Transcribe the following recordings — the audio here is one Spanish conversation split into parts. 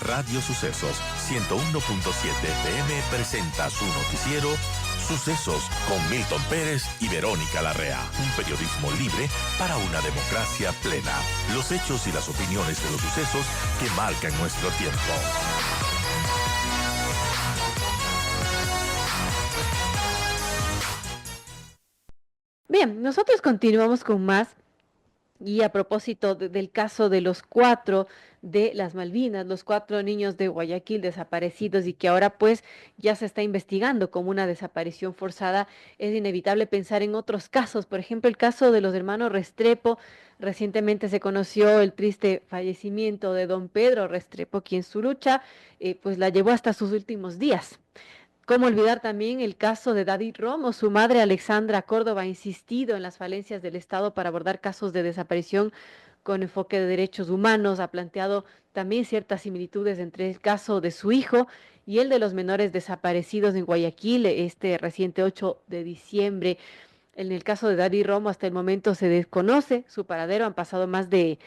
Radio Sucesos 101.7 FM presenta su noticiero Sucesos con Milton Pérez y Verónica Larrea. Un periodismo libre para una democracia plena. Los hechos y las opiniones de los sucesos que marcan nuestro tiempo. Bien, nosotros continuamos con más. Y a propósito del caso de los 4 de las Malvinas, los 4 niños de Guayaquil desaparecidos y que ahora pues ya se está investigando como una desaparición forzada, es inevitable pensar en otros casos. Por ejemplo, el caso de los hermanos Restrepo. Recientemente se conoció el triste fallecimiento de don Pedro Restrepo, quien su lucha pues la llevó hasta sus últimos días. ¿Cómo olvidar también el caso de David Romo? Su madre, Alexandra Córdoba, ha insistido en las falencias del Estado para abordar casos de desaparición con enfoque de derechos humanos. Ha planteado también ciertas similitudes entre el caso de su hijo y el de los menores desaparecidos en Guayaquil, este reciente 8 de diciembre. En el caso de David Romo, hasta el momento se desconoce su paradero. Han pasado más de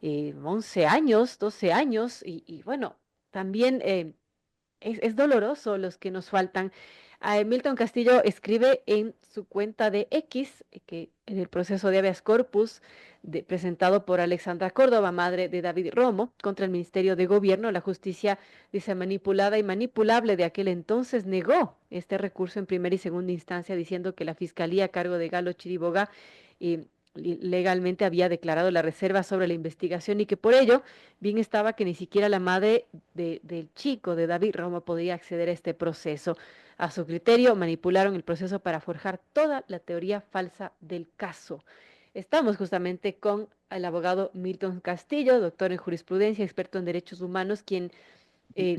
11 años, 12 años, y bueno, también es doloroso los que nos faltan. Milton Castillo escribe en su cuenta de X que en el proceso de habeas corpus presentado por Alexandra Córdoba, madre de David Romo, contra el Ministerio de Gobierno, la justicia, dice, manipulada y manipulable de aquel entonces, negó este recurso en primera y segunda instancia, diciendo que la Fiscalía a cargo de Galo Chiriboga legalmente había declarado la reserva sobre la investigación y que por ello bien estaba que ni siquiera la madre del chico de David Romo podía acceder a este proceso. A su criterio, manipularon el proceso para forjar toda la teoría falsa del caso. Estamos justamente con el abogado Milton Castillo, doctor en jurisprudencia, experto en derechos humanos, quien eh,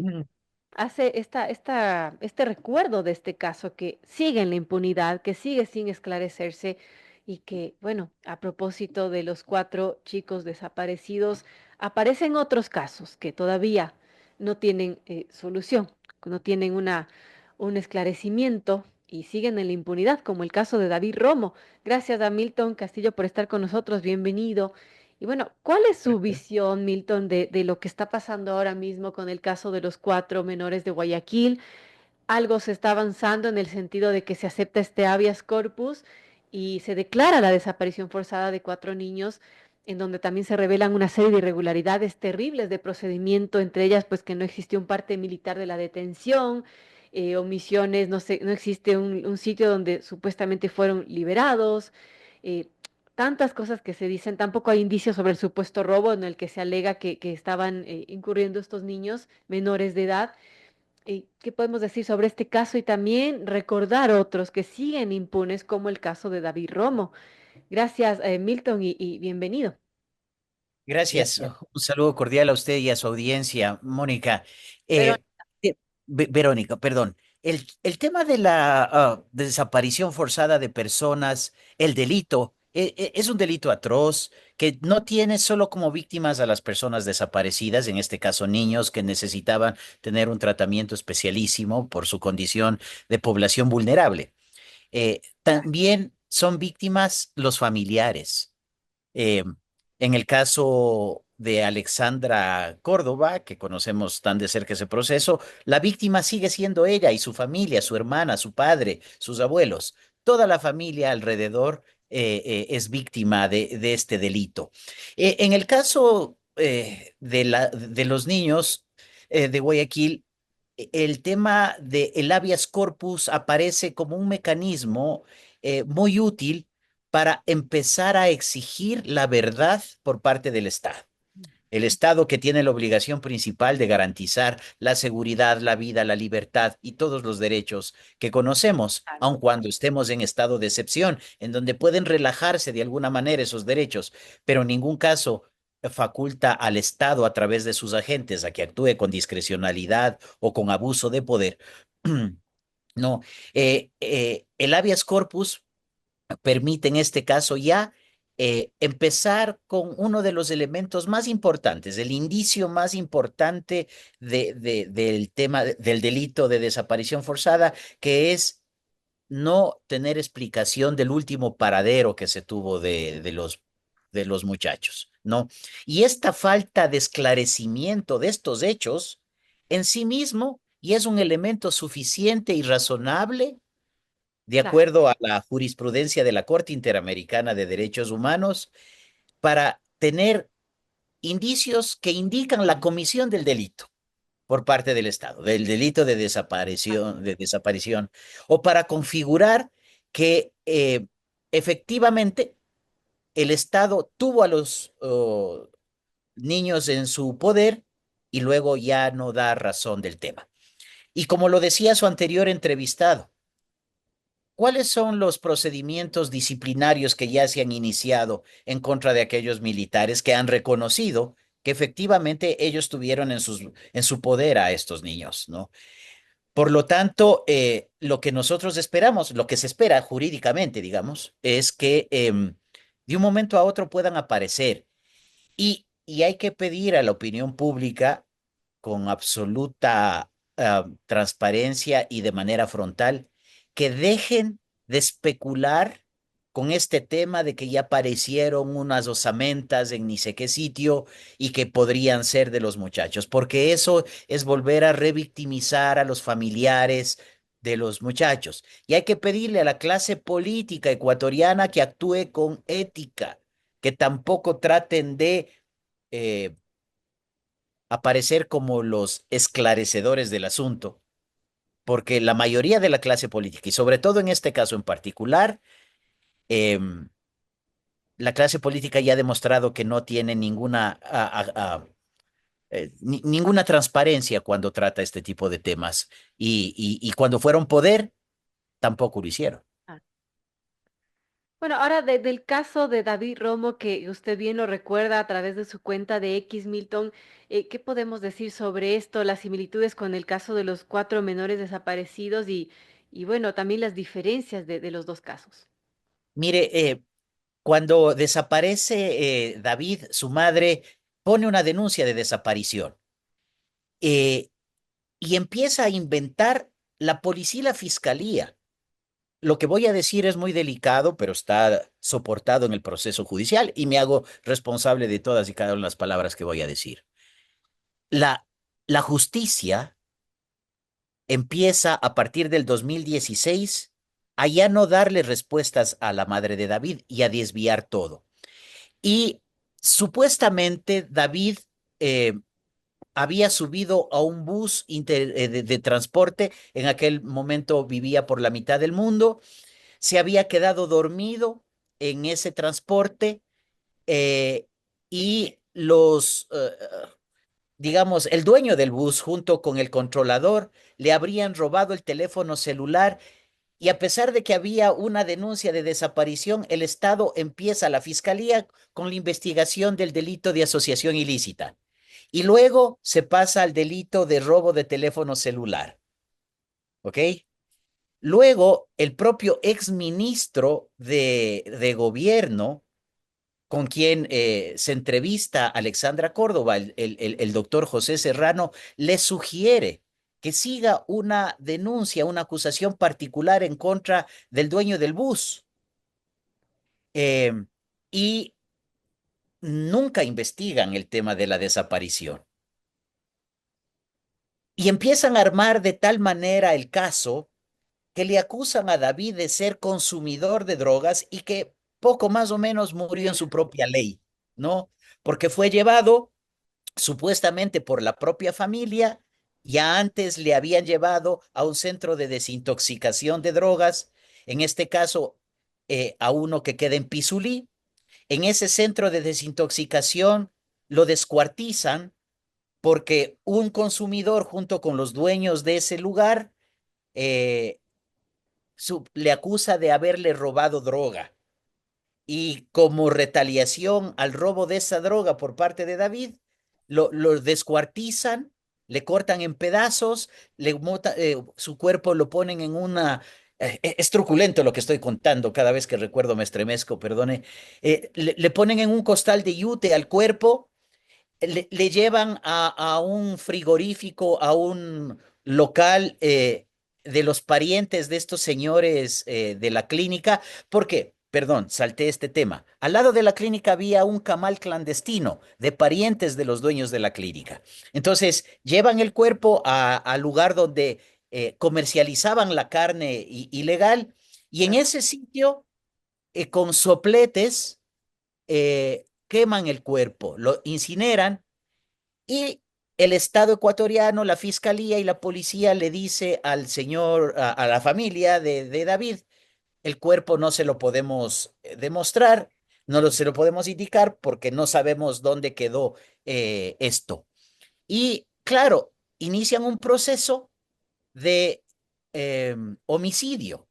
hace este recuerdo de este caso que sigue en la impunidad, que sigue sin esclarecerse y que, bueno, a propósito de los 4 chicos desaparecidos, aparecen otros casos que todavía no tienen solución, no tienen un esclarecimiento y siguen en la impunidad, como el caso de David Romo. Gracias a Milton Castillo por estar con nosotros, bienvenido. Y bueno, ¿cuál es su visión, Milton, de lo que está pasando ahora mismo con el caso de los 4 menores de Guayaquil? Algo se está avanzando en el sentido de que se acepta este habeas corpus y se declara la desaparición forzada de 4 niños, en donde también se revelan una serie de irregularidades terribles de procedimiento, entre ellas pues que no existió un parte militar de la detención, omisiones, no sé, no existe un sitio donde supuestamente fueron liberados, eh, tantas cosas que se dicen, tampoco hay indicios sobre el supuesto robo en el que se alega que estaban incurriendo estos niños menores de edad. ¿Qué podemos decir sobre este caso y también recordar otros que siguen impunes, como el caso de David Romo? Gracias, Milton, y bienvenido. Gracias. Un saludo cordial a usted y a su audiencia, Mónica. Pero Eh, Verónica, perdón. El tema de la desaparición forzada de personas, el delito, es un delito atroz que no tiene solo como víctimas a las personas desaparecidas, en este caso niños que necesitaban tener un tratamiento especialísimo por su condición de población vulnerable. También son víctimas los familiares. Eh, en el caso de Alexandra Córdoba, que conocemos tan de cerca ese proceso, la víctima sigue siendo ella y su familia, su hermana, su padre, sus abuelos. Toda la familia alrededor es víctima de este delito. En el caso de los niños de Guayaquil, el tema del habeas corpus aparece como un mecanismo muy útil para empezar a exigir la verdad por parte del Estado. El Estado que tiene la obligación principal de garantizar la seguridad, la vida, la libertad y todos los derechos que conocemos, aun cuando estemos en estado de excepción, en donde pueden relajarse de alguna manera esos derechos, pero en ningún caso faculta al Estado a través de sus agentes a que actúe con discrecionalidad o con abuso de poder. No, el habeas corpus permite en este caso ya empezar con uno de los elementos más importantes, el indicio más importante del tema del delito de desaparición forzada, que es no tener explicación del último paradero que se tuvo de los muchachos, ¿no? Y esta falta de esclarecimiento de estos hechos en sí mismo y es un elemento suficiente y razonable, de Claro. acuerdo a la jurisprudencia de la Corte Interamericana de Derechos Humanos, para tener indicios que indican la comisión del delito por parte del Estado, del delito de desaparición, o para configurar que efectivamente el Estado tuvo a los niños en su poder y luego ya no da razón del tema. Y como lo decía su anterior entrevistado, ¿cuáles son los procedimientos disciplinarios que ya se han iniciado en contra de aquellos militares que han reconocido que efectivamente ellos tuvieron en su poder a estos niños, ¿no? Por lo tanto, lo que nosotros esperamos, lo que se espera jurídicamente, digamos, es que de un momento a otro puedan aparecer y hay que pedir a la opinión pública con absoluta transparencia y de manera frontal que dejen de especular con este tema de que ya aparecieron unas osamentas en ni sé qué sitio y que podrían ser de los muchachos, porque eso es volver a revictimizar a los familiares de los muchachos. Y hay que pedirle a la clase política ecuatoriana que actúe con ética, que tampoco traten de eh, aparecer como los esclarecedores del asunto, porque la mayoría de la clase política, y sobre todo en este caso en particular, em, la clase política ya ha demostrado que no tiene ninguna transparencia cuando trata este tipo de temas, y cuando fueron poder, tampoco lo hicieron. Ah. Bueno, ahora del caso de David Romo, que usted bien lo recuerda a través de su cuenta de X Milton, ¿qué podemos decir sobre esto, las similitudes con el caso de los cuatro menores desaparecidos y bueno, también las diferencias de los dos casos? Mire, cuando desaparece David, su madre pone una denuncia de desaparición. eh, y empieza a inventar la policía y la fiscalía. Lo que voy a decir es muy delicado, pero está soportado en el proceso judicial y me hago responsable de todas y cada una de las palabras que voy a decir. La, la justicia empieza a partir del 2016 a ya no darle respuestas a la madre de David y a desviar todo. Y supuestamente David eh, había subido a un bus de transporte, en aquel momento vivía por la mitad del mundo, se había quedado dormido en ese transporte eh, y digamos, el dueño del bus junto con el controlador le habrían robado el teléfono celular y a pesar de que había una denuncia de desaparición, el Estado empieza, la fiscalía, con la investigación del delito de asociación ilícita. Y luego se pasa al delito de robo de teléfono celular. ¿Ok? Luego, el propio exministro de gobierno, con quien se entrevista Alexandra Córdoba, el doctor José Serrano, le sugiere que siga una denuncia, una acusación particular en contra del dueño del bus. Eh, y nunca investigan el tema de la desaparición. Y empiezan a armar de tal manera el caso que le acusan a David de ser consumidor de drogas y que poco más o menos murió en su propia ley, ¿no? Porque fue llevado supuestamente por la propia familia, ya antes le habían llevado a un centro de desintoxicación de drogas, en este caso a uno que queda en Pisulí. En ese centro de desintoxicación lo descuartizan porque un consumidor junto con los dueños de ese lugar eh, le acusa de haberle robado droga. Y como retaliación al robo de esa droga por parte de David, lo descuartizan, le cortan en pedazos, su cuerpo lo ponen en una... es truculento lo que estoy contando, cada vez que recuerdo me estremezco, perdone. Le ponen en un costal de yute al cuerpo, le llevan a un frigorífico, a un local de los parientes de estos señores de la clínica. ¿Por qué? perdón, salté este tema. Al lado de la clínica había un camal clandestino de parientes de los dueños de la clínica. Entonces, llevan el cuerpo al lugar donde comercializaban la carne ilegal y en Claro. ese sitio, con sopletes, queman el cuerpo, lo incineran y el Estado ecuatoriano, la fiscalía y la policía le dice al señor, a la familia de David, el cuerpo no se lo podemos demostrar, se lo podemos indicar porque no sabemos dónde quedó esto. Y claro, inician un proceso de homicidio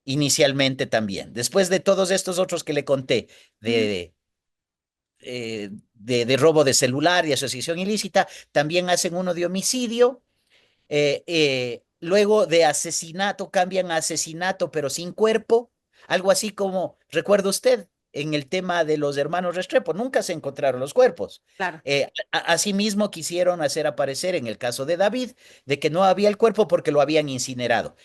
inicialmente también. Después de todos estos otros que le conté, Ujú. de robo de celular y asociación ilícita, también hacen uno de homicidio. Luego de asesinato cambian a asesinato pero sin cuerpo, algo así como, ¿recuerda usted? En el tema de los hermanos Restrepo, nunca se encontraron los cuerpos. Claro. Asimismo quisieron hacer aparecer en el caso de David, de que no había el cuerpo porque lo habían incinerado.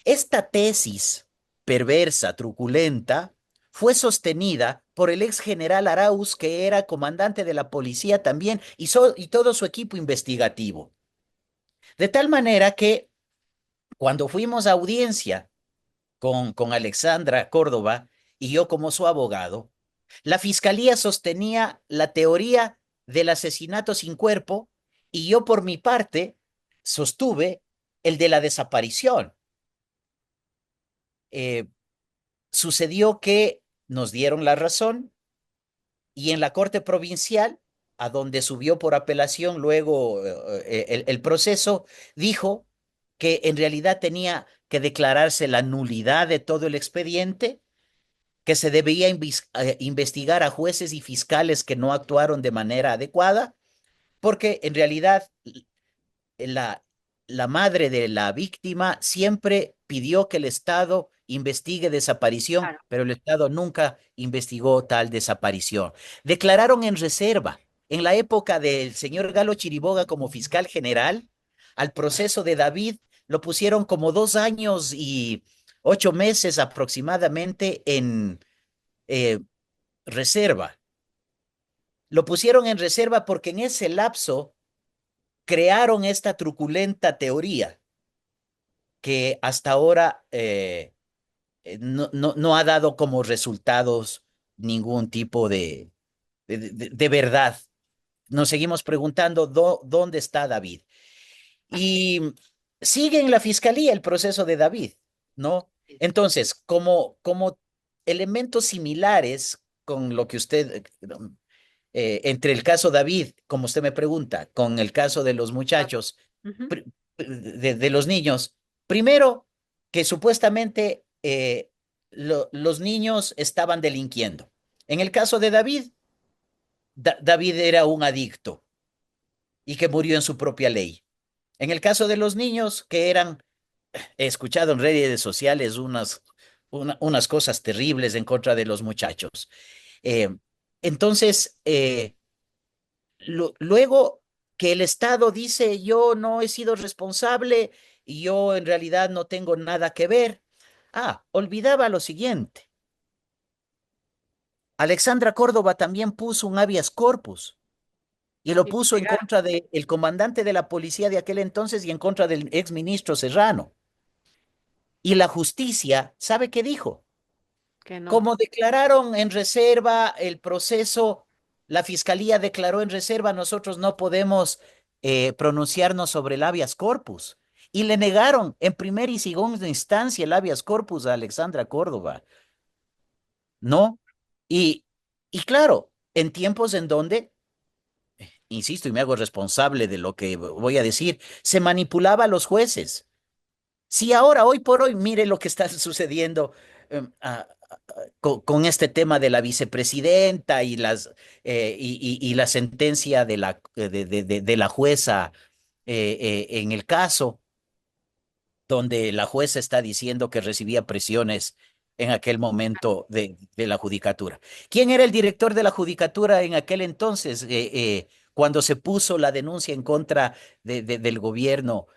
Esta tesis perversa, truculenta, fue sostenida por el ex general Arauz, que era comandante de la policía también, y todo su equipo investigativo. De tal manera que cuando fuimos a audiencia con Alexandra Córdoba y yo como su abogado, la fiscalía sostenía la teoría del asesinato sin cuerpo y yo por mi parte sostuve el de la desaparición. Eh, Sucedió que nos dieron la razón y en la Corte Provincial, a donde subió por apelación luego el proceso, dijo que en realidad tenía que declararse la nulidad de todo el expediente, que se debía investigar a jueces y fiscales que no actuaron de manera adecuada, porque en realidad la, la madre de la víctima siempre pidió que el Estado investigue desaparición, Claro. pero el Estado nunca investigó tal desaparición. Declararon en reserva, en la época del señor Galo Chiriboga como fiscal general, al proceso de David lo pusieron como 2 años y 8 meses aproximadamente en reserva. Lo pusieron en reserva porque en ese lapso crearon esta truculenta teoría que hasta ahora no ha dado como resultados ningún tipo de verdad. Nos seguimos preguntando dónde está David. Así. Y sigue en la fiscalía el proceso de David, ¿no? Entonces, como elementos similares con lo que usted, entre el caso David, como usted me pregunta, con el caso de los Cuatro. muchachos, Ujú. de los niños. Primero, que supuestamente los niños estaban delinquiendo. En el caso de David, David era un adicto y que murió en su propia ley. En el caso de los niños, que eran, he escuchado en redes sociales unas cosas terribles en contra de los muchachos. Eh, entonces, luego que el Estado dice yo no he sido responsable y yo en realidad no tengo nada que ver. Olvidaba lo siguiente. Alexandra Córdoba también puso un habeas corpus y lo Y puso en pegar. contra del comandante de la policía de aquel entonces y en contra del ex ministro Serrano. Y la justicia, ¿sabe qué dijo? Que no. Como declararon en reserva el proceso, la fiscalía declaró en reserva, nosotros no podemos pronunciarnos sobre el habeas corpus. Y le negaron en primera y segunda instancia el habeas corpus a Alexandra Córdoba, ¿no? Y, y claro, en tiempos en donde, insisto y me hago responsable de lo que voy a decir, se manipulaba a los jueces. Si ahora, hoy por hoy, mire lo que está sucediendo con este tema de la vicepresidenta y y la sentencia de la jueza en el caso, donde la jueza está diciendo que recibía presiones en aquel momento de la judicatura. ¿Quién era el director de la judicatura en aquel entonces, cuando se puso la denuncia en contra del gobierno,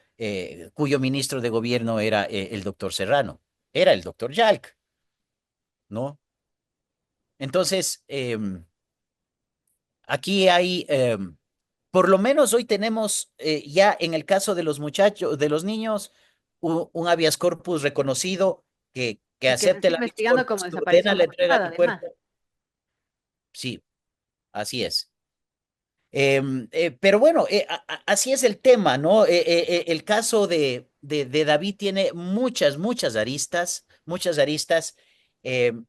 cuyo ministro de gobierno era el doctor Serrano? Era el doctor Yalc, ¿no? Entonces, aquí hay, por lo menos hoy tenemos ya en el caso de los muchachos, de los niños, un habeas corpus reconocido que Y que se acepte está el habeas investigando corpus, como que ordena desaparición la entrega forzada, del además. cuerpo. Sí, así es. Pero bueno, así es el tema, ¿no? El caso de David tiene muchas aristas, muchas aristas, em,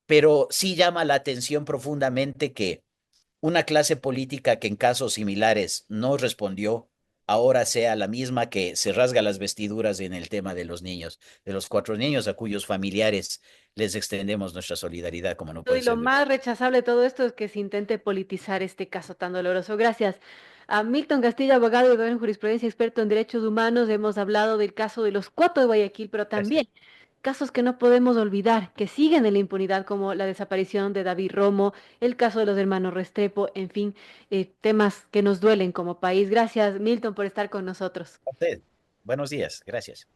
pero sí llama la atención profundamente que una clase política que en casos similares no respondió, ahora sea la misma que se rasga las vestiduras en el tema de los niños, de los 4 niños a cuyos familiares les extendemos nuestra solidaridad, como no Y puede lo ser de otra. más rechazable de todo esto es que se intente politizar este caso tan doloroso. Gracias. A Milton Castillo, abogado y doctor en jurisprudencia, experto en derechos humanos, hemos hablado del caso de los cuatro de Guayaquil, pero Gracias. también casos que no podemos olvidar, que siguen en la impunidad, como la desaparición de David Romo, el caso de los hermanos Restrepo, en fin, temas que nos duelen como país. Gracias, Milton, por estar con nosotros. A usted. Buenos días. Gracias.